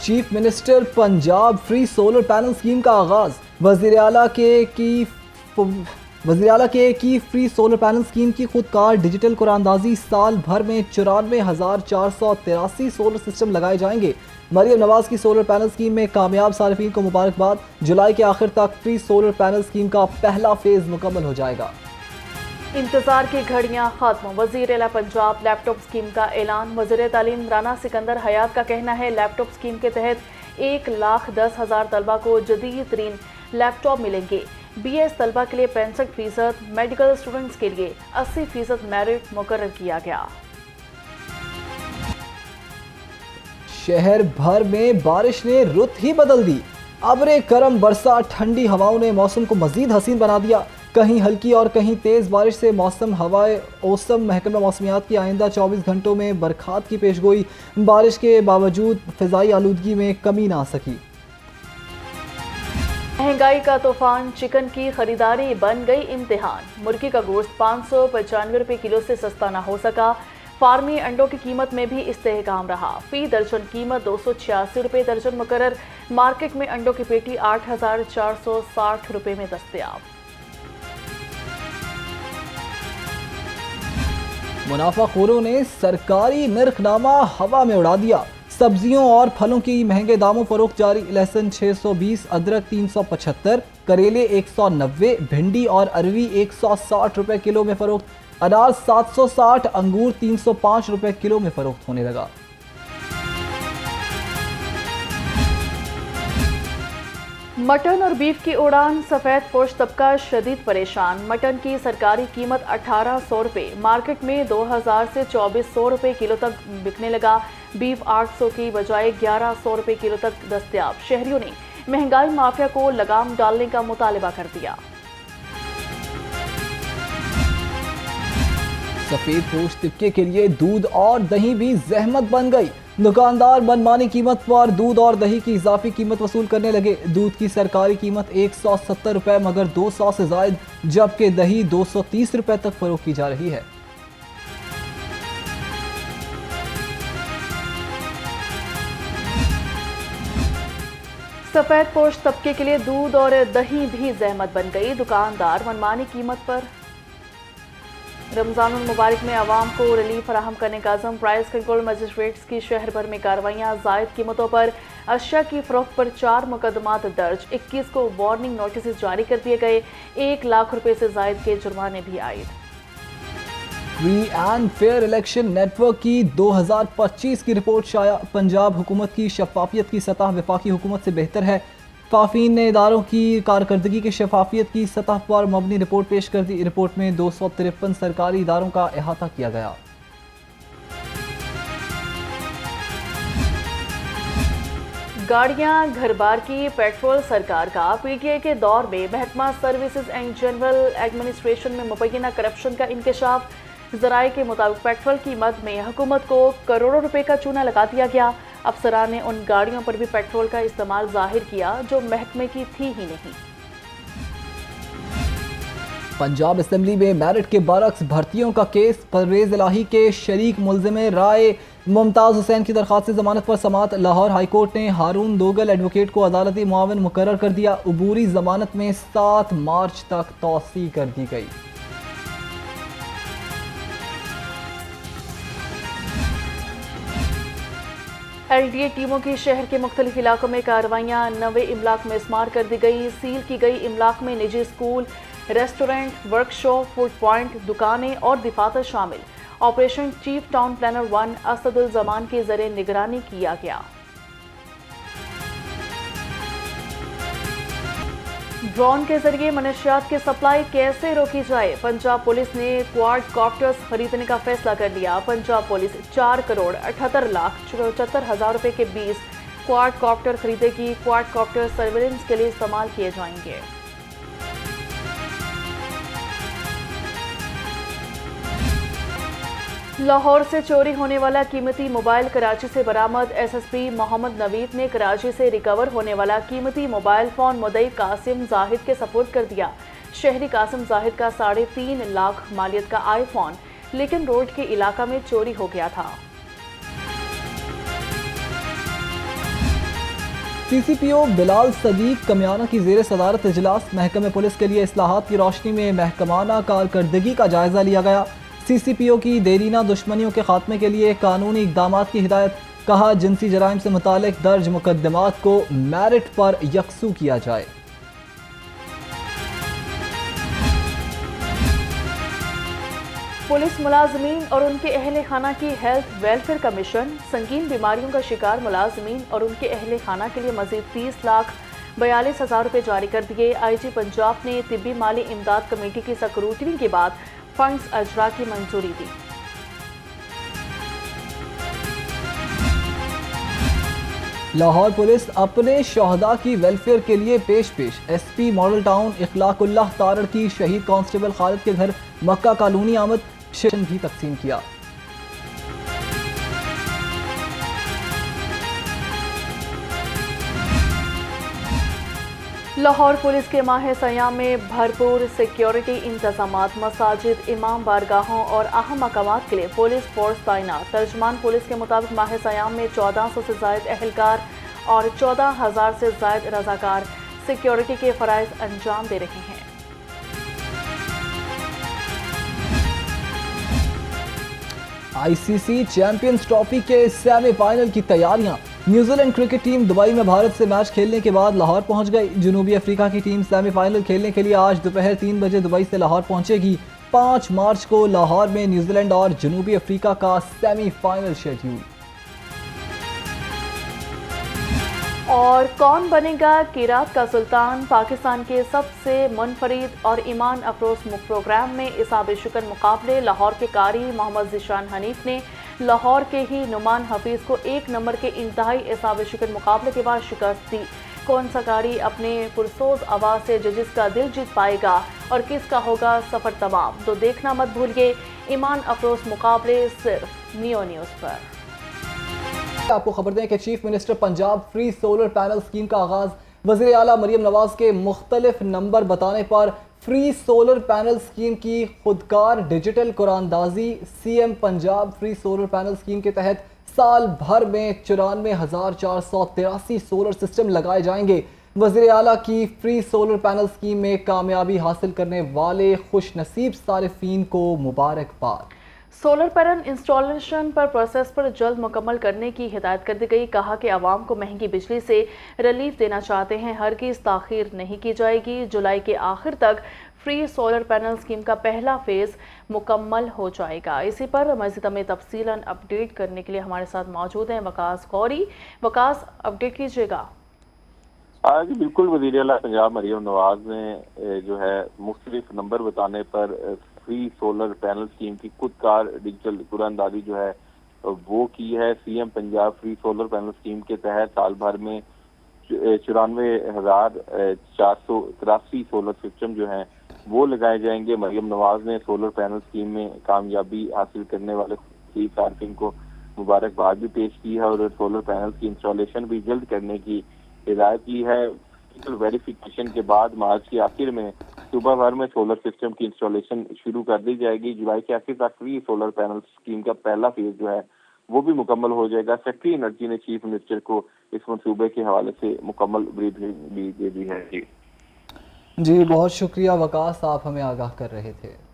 Chief minister Punjab free solar panel scheme का आगाज। वज़ीर आला के की फ्री सोलर पैनल स्कीम की खुदकार डिजिटल कुरानदाजी। साल भर में 94,483 सोलर सिस्टम लगाए जाएंगे। मरियम नवाज की सोलर पैनल स्कीम में कामयाब सार्फिन को मुबारकबाद। जुलाई के आखिर तक फ्री सोलर पैनल स्कीम का पहला फेज मुकम्मल हो जाएगा। इंतजार की घड़ियां खत्म। वज़ीर आला पंजाब लैपटॉप स्कीम का ऐलान। वज़ीर तालीम राना सिकंदर हयात का कहना है लैपटॉप स्कीम के तहत 1,10,000 तलबा को जदीद तरीन लैपटॉप मिलेंगे। BS तलबा के लिए 65%, मेडिकल स्टूडेंट्स के लिए 80% मेरिट मुकर्रर किया गया। शहर भर में बारिश ने रुत ही बदल दी। अबरे करम बरसा, ठंडी हवाओं ने मौसम को मजीद हसीन बना दिया। कहीं हल्की और कहीं तेज बारिश से मौसम हवाए औसम। महकमा मौसमियात की आइंदा 24 घंटों में बरखात की पेशगोई। बारिश के बावजूद फिजाई आलूदगी में कमी ना सकी। महंगाई का तूफान, चिकन की खरीदारी बन गई इम्तिहान। मुर्गी का गोश्त 595 रुपये किलो से सस्ता ना हो सका। फार्मी अंडों की कीमत में भी इस्तेहकाम रहा। फी दर्जन कीमत 286 रुपये दर्जन मुकर्रर। मार्केट में अंडों की पेटी 8,460 रुपये में दस्तयाब। मुनाफाखोरों ने सरकारी नरखनामा हवा में उड़ा दिया। सब्जियों और फलों की महंगे दामों फरोख्त जारी। लहसुन 620, अदरक 375, करेले 190, भिंडी और अरवी 160 रुपए किलो में फरोख्त। अनार 760, अंगूर 305 रुपए किलो में फरोख्त होने लगा। मटन और बीफ की उड़ान, सफेद पोश तबका शदीद परेशान। मटन की सरकारी कीमत 1,800 रुपये, मार्केट में 2,000 से 2,400 रुपये किलो तक बिकने लगा। बीफ 800 की बजाय 1,100 रुपये किलो तक दस्तयाब। शहरियों ने महंगाई माफिया को लगाम डालने का मुतालबा कर दिया। सफेद पोश तबके के लिए दूध और दही भी जहमत बन गई। दुकानदार मनमानी कीमत पर दूध और दही की इजाफी कीमत वसूल करने लगे। दूध की सरकारी कीमत 170 रुपए मगर 200 से जायद, जबकि दही 230 रुपए तक फरोख्त की जा रही है। सफेद पोश तबके के लिए दूध और दही भी जहमत बन गई। दुकानदार मनमानी कीमत पर। रमजानुल मुबारक में आवाम को रिलीफ फराहम करने का आज़म। प्राइस कंट्रोल मजिस्ट्रेट्स की शहर भर में कार्रवाइयाँ। जायद कीमतों पर अशिया की फरोख्त पर 4 मुकदमात दर्ज। 21 को वार्निंग नोटिस जारी कर दिए गए। 1 लाख रुपए से जायद के जुर्माने भी आए। Free and fair election network की 2025 की रिपोर्ट शाया। पंजाब हुकूमत की शफाफियत की सतह वफाकी हुकूमत से बेहतर है। काफीन ने इदारों की कारकर्दगी की शफाफियत की सतह पर मबनी रिपोर्ट पेश कर दी। रिपोर्ट में 253 सरकारी इदारों का अहाता किया गया। गाड़ियां घर बार की, पेट्रोल सरकार का। PTI के दौर में महकमा सर्विसेज एंड जनरल एडमिनिस्ट्रेशन में मुबैना करप्शन का इंकशाफ। जराये के मुताबिक पेट्रोल की मद में हुकूमत को करोड़ों रुपए का चूना लगा दिया गया। अफसरान ने उन गाड़ियों पर भी पेट्रोल का इस्तेमाल जाहिर किया जो महकमे की थी ही नहीं। पंजाब असेंबली में मेरिट के बरक्स भर्तियों का केस। परवेज इलाही के शरीक मुलजिम राय मुमताज हुसैन की दरखास्त जमानत पर समाअत। लाहौर हाईकोर्ट ने हारून दोगल एडवोकेट को अदालती मुआविन मुकर्रर कर दिया। अबूरी जमानत में 7 मार्च तक तौसी कर दी गई। LDA टीमों की शहर के मुख्तलिफ इलाकों में कार्रवाइयाँ। 90 इमलाक में स्मार कर दी गई। सील की गई इमलाक में निजी school, restaurant, workshop, food point, दुकानें और दफातर शामिल। Operation chief town planner 1 Asadul Zaman के जरिए निगरानी किया गया। ड्रोन के जरिए मनशियात की सप्लाई कैसे रोकी जाए। पंजाब पुलिस ने क्वाड कॉप्टर्स खरीदने का फैसला कर लिया। पंजाब पुलिस 4,78,74,000 रुपए के 20 क्वाड कॉप्टर खरीदेगी। क्वाड कॉप्टर सर्वेलेंस के लिए इस्तेमाल किए जाएंगे। लाहौर से चोरी होने वाला कीमती मोबाइल कराची से बरामद। SSP मोहम्मद नवीद ने कराची से रिकवर होने वाला कीमती मोबाइल फोन मुद्दई कासिम जाहिद के सपुर्द कर दिया। शहरी कासिम जाहिद का 3.5 लाख मालियत का आईफोन लेकिन रोड के इलाका में चोरी हो गया था। CCPO बिलाल सदीक कमियाना की ज़ेर सदारत इजलास। महकमे पुलिस के लिए इस्लाहात की रोशनी में महकमाना कारकर्दगी का जायज़ा लिया गया। CCPO की देरीना दुश्मनियों के खात्मे के लिए कानूनी इक़दाम की हिदायत। कहा, जिनसी जराइम से मुतालिक दर्ज मुकदमात को मेरिट पर यकसू किया जाए। पुलिस मुलाजमीन और उनके अहल खाना की हेल्थ वेलफेयर कमीशन संगीन बीमारियों का शिकार मुलाजमीन और उनके अहल खाना के लिए मजीद 30,42,000 रुपये जारी कर दिए। IG पंजाब ने तिब्बी माली इमदाद कमेटी की स्क्रूटनी के बाद फंड्स अजरा की मंजूरी दी। लाहौर पुलिस अपने शहदा की वेलफेयर के लिए पेश SP मॉडल टाउन इखलाकुल्लाह तारड़ की शहीद कांस्टेबल खालिद के घर मक्का कॉलोनी आमद। शिन भी तकसीम किया। लाहौर पुलिस के माह सयाम में भरपूर सिक्योरिटी इंतजामात। मसाजिद, इमाम बारगाहों और अहम मकामात के लिए पुलिस फोर्स तैनात। तर्जमान पुलिस के मुताबिक माह सयाम में 1400 से जायद अहलकार और 14,000 से जायद रजाकार सिक्योरिटी के फ़राइज़ अंजाम दे रहे हैं। ICC चैंपियंस ट्रॉफी के सेमीफाइनल की तैयारियां। न्यूजीलैंड क्रिकेट टीम दुबई में भारत से मैच खेलने के बाद लाहौर पहुंच गई। जनूबी अफ्रीका की टीम सेमीफाइनल खेलने के लिए आज दोपहर 3 बजे दुबई से लाहौर पहुंचेगी। 5 मार्च को लाहौर में न्यूजीलैंड और जनूबी अफ्रीका का सेमीफाइनल शेड्यूल। और कौन बनेगा किरात का सुल्तान? पाकिस्तान के सबसे मुनफरिद और ईमान अफरोज प्रोग्राम में इसाब शुक्र मुकाबले। लाहौर के कारी मोहम्मद ज़ीशान हनीफ ने लाहौर के ही नुमान हफीज़ को 1 नंबर के इंतहाई इसाब शुक्र मुकाबले के बाद शिकस्त दी। कौन सा कारी अपने पुरसोज आवाज़ से जजेस का दिल जीत पाएगा और किसका होगा सफ़र तमाम? तो देखना मत भूलिए ईमान अफरोज मुकाबले सिर्फ मियो न्यूज़ पर। आपको खबर दें कि chief minister Punjab free solar panel scheme का आगाज। वज़ीर आला मरियम नवाज के मुख्तलिफ नंबर बताने पर फ्री सोलर पैनल स्कीम की खुदकार डिजिटल कुरानदाजी। CM Punjab free solar panel scheme के तहत साल भर में 94,483 सोलर सिस्टम लगाए जाएंगे। वज़ीर आला की फ्री सोलर पैनल स्कीम में कामयाबी हासिल करने वाले खुश नसीब सारिफीन को मुबारकबाद। सोलर पैनल इंस्टॉलेशन पर प्रोसेस पर जल्द मुकम्मल करने की हिदायत कर दी गई। कहा कि आवाम को महंगी बिजली से रिलीफ देना चाहते हैं, हरगिज़ ताख़ीर नहीं की जाएगी। जुलाई के आखिर तक फ्री सोलर पैनल स्कीम का पहला फेज़ मुकम्मल हो जाएगा। इसी पर मज़ीद में तफसीलन अपडेट करने के लिए हमारे साथ मौजूद हैं वकास गौरी। वकास, अपडेट कीजिएगा। जी बिल्कुल, वज़ीर आला पंजाब मरियम नवाज ने जो है मुख्तलिफ नंबर बताने पर फ्री सोलर पैनल स्कीम की खुदकार डिजिटल कुरानदाजी जो है वो की है। CM Punjab free solar panel scheme के तहत साल भर में 94,483 सोलर सिस्टम जो हैं वो लगाए जाएंगे। मरियम नवाज ने सोलर पैनल स्कीम में कामयाबी हासिल करने वाले सार्फिन को मुबारकबाद भी पेश की है और सोलर पैनल की इंस्टॉलेशन भी जल्द करने की हिदायत की है। वेरिफिकेशन के बाद मार्च के आखिर में सुबह भर में सोलर सिस्टम की इंस्टॉलेशन शुरू कर दी जाएगी। जुलाई के आखिर तक फ्री सोलर पैनल स्कीम का पहला फेज जो है वो भी मुकम्मल हो जाएगा। सेक्रेटरी एनर्जी ने चीफ मिनिस्टर को इस मंसूबे के हवाले से मुकम्मल ब्रीफिंग भी दे दी है। जी बहुत शुक्रिया वकास, आप हमें आगाह कर रहे थे।